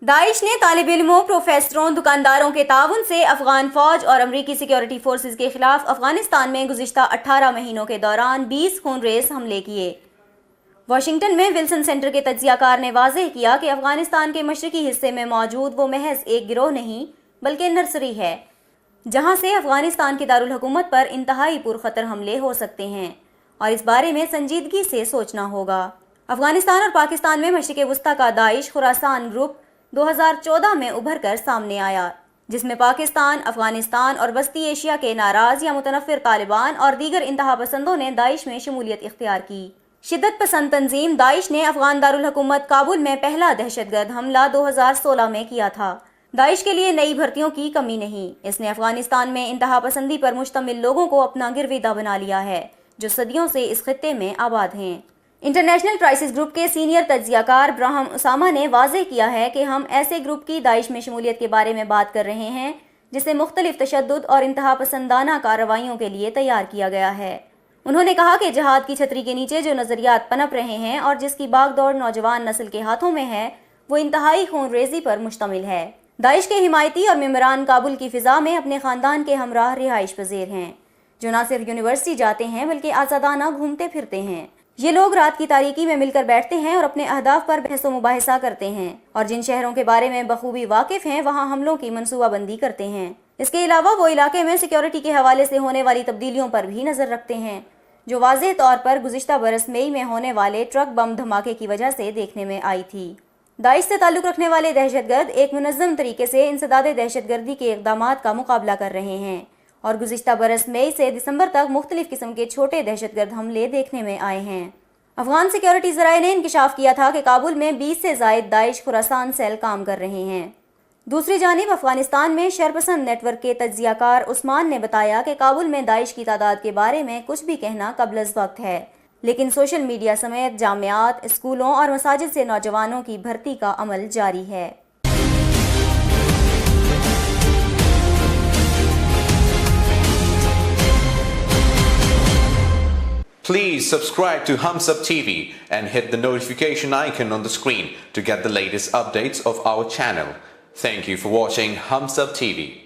Daesh ने तालिब इल्मों, प्रोफेसरों, दुकानदारों के ताउन से अफगान फौज और अमरीकी सिक्योरिटी फोर्सेज के खिलाफ अफगानिस्तान में गुज़िश्ता 18 महीनों के दौरान 20 खूनरेज़ हमले किए। वाशिंगटन में विल्सन सेंटर के तज्ज़ियाकार ने वाज़ेह किया कि अफगानिस्तान के मशरकी हिस्से में मौजूद वो महज एक गिरोह नहीं बल्कि नर्सरी है, जहाँ से अफगानिस्तान की दारुल हुकूमत पर इंतहाई पुरखतर हमले हो सकते हैं और इस बारे में संजीदगी से सोचना होगा। अफगानिस्तान और पाकिस्तान में मशरिक़ वस्ता का दाइश खुरासान ग्रुप 2014 में उभर कर सामने आया, जिसमें पाकिस्तान, अफगानिस्तान और वस्ती एशिया के नाराज या मुतनफ़िर तालिबान और दीगर इंतहा पसंदों ने दाइश में शमूलियत इख्तियार की। शिद्दत पसंद तंजीम दाइश ने अफगान दारुल हुकूमत काबुल में पहला दहशतगर्द हमला 2016 में किया था। दाइश के लिए नई भर्तियों की कमी नहीं, इसने अफगानिस्तान में इंतहा पसंदी पर मुश्तमिल लोगों को अपना गिरविदा बना लिया है, जो सदियों से इस खित्ते में आबाद हैं। इंटरनेशनल क्राइसिस ग्रुप के सीनियर तज्ज़ियाकार ब्राहम उसामा ने वाज़ेह किया है कि हम ऐसे ग्रुप की दाइश में शमूलियत के बारे में बात कर रहे हैं जिसे मुख्तलिफ तशद्दुद और इंतहा पसंदाना कार्रवाइयों के लिए तैयार किया गया है। उन्होंने कहा कि जहाद की छतरी के नीचे जो नज़रियात पनप रहे हैं और जिसकी बागदौड़ नौजवान नस्ल के हाथों में है, वो इंतहाई खूनरेज़ी पर मुश्तमिल है। दाइश के हिमायती और मेम्बरान काबुल की फ़िज़ा में अपने ख़ानदान के हमराह रिहाइश पज़ीर हैं, जो न सिर्फ यूनिवर्सिटी जाते हैं बल्कि आज़ादाना घूमते फिरते हैं। ये लोग रात की तारीकी में मिलकर बैठते हैं और अपने अहदाफ पर बहस व मुबाहिसा करते हैं और जिन शहरों के बारे में बखूबी वाकिफ़ हैं वहाँ हमलों की मनसूबाबंदी करते हैं। इसके अलावा वो इलाके में सिक्योरिटी के हवाले से होने वाली तब्दीलियों पर भी नज़र रखते हैं, जो वाज़ेह तौर पर गुज़िश्ता बरस मई में होने वाले ट्रक बम धमाके की वजह से देखने में आई थी। दाइश से ताल्लुक़ रखने वाले दहशतगर्द एक मुनज़्ज़म तरीके से इंसदादे दहशतगर्दी के इक़दामात का मुकाबला कर रहे हैं और गुज़िश्ता बरस मई से दिसंबर तक मुख्तलिफ किस्म के छोटे दहशतगर्द हमले देखने में आए हैं। अफगान सिक्योरिटी ज़राए ने इंकिशाफ किया था कि काबुल में 20 से ज़ायद दाइश खुरासान सेल काम कर रहे हैं। दूसरी जानिब अफगानिस्तान में शरपसंद नेटवर्क के तज्ज़ियाकार उस्मान ने बताया कि काबुल में दाइश की तादाद के बारे में कुछ भी कहना कब्ल वक्त है, लेकिन सोशल मीडिया समेत जामियात, स्कूलों और मसाजिद से नौजवानों की भर्ती का अमल जारी है। Please subscribe to Hums Up TV and hit the notification icon on the screen to get the latest updates of our channel. Thank you for watching Hums Up TV.